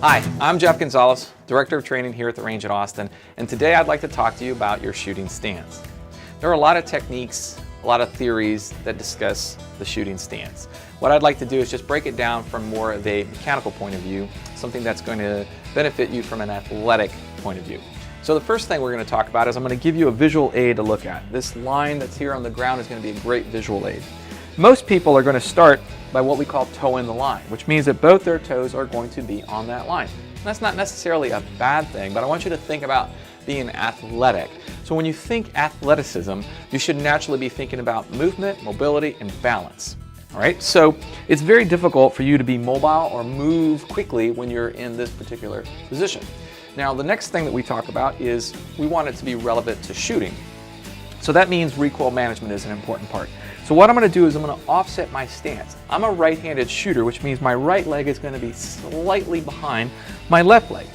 Hi, I'm Jeff Gonzalez, Director of Training here at the range at Austin, and today I'd like to talk to you about your shooting stance. There are a lot of techniques, a lot of theories that discuss the shooting stance. What I'd like to do is just break it down from more of a mechanical point of view, something that's going to benefit you from an athletic point of view. So the first thing we're going to talk about is I'm going to give you a visual aid to look at. This line that's here on the ground is going to be a great visual aid. Most people are going to start by what we call toe in the line, which means that both their toes are going to be on that line. That's not necessarily a bad thing, but I want you to think about being athletic. So when you think athleticism, you should naturally be thinking about movement, mobility, and balance. All right, so it's very difficult for you to be mobile or move quickly when you're in this particular position. Now, the next thing that we talk about is we want it to be relevant to shooting. So that means recoil management is an important part. So what I'm going to do is I'm going to offset my stance. I'm a right-handed shooter, which means my right leg is going to be slightly behind my left leg.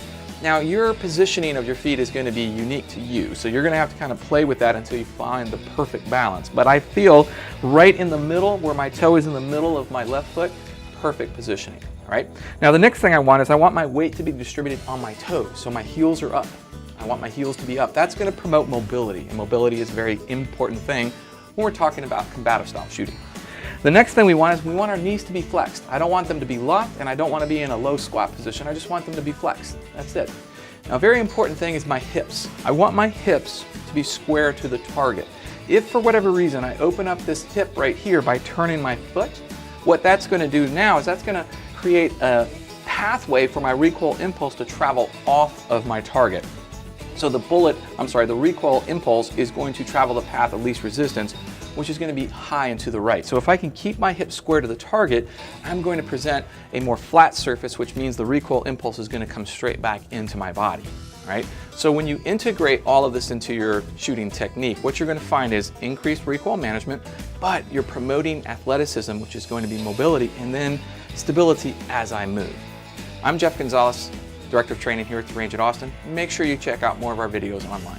Now, your positioning of your feet is going to be unique to you, so you're going to have to kind of play with that until you find the perfect balance. But I feel right in the middle, where my toe is in the middle of my left foot, perfect positioning. All right. Now, the next thing I want is I want my weight to be distributed on my toes, so my heels are up. I want my heels to be up. That's going to promote mobility, and mobility is a very important thing when we're talking about combative style shooting. The next thing we want is we want our knees to be flexed. I don't want them to be locked, and I don't want to be in a low squat position. I just want them to be flexed. That's it. Now, a very important thing is my hips. I want my hips to be square to the target. If for whatever reason I open up this hip right here by turning my foot, what that's going to do now is that's going to create a pathway for my recoil impulse to travel off of my target. So the recoil impulse is going to travel the path of least resistance, which is going to be high and to the right. So if I can keep my hips square to the target, I'm going to present a more flat surface, which means the recoil impulse is going to come straight back into my body. Right? So when you integrate all of this into your shooting technique, what you're going to find is increased recoil management, but you're promoting athleticism, which is going to be mobility, and then stability as I move. I'm Jeff Gonzalez, Director of Training here at the range at Austin. Make sure you check out more of our videos online.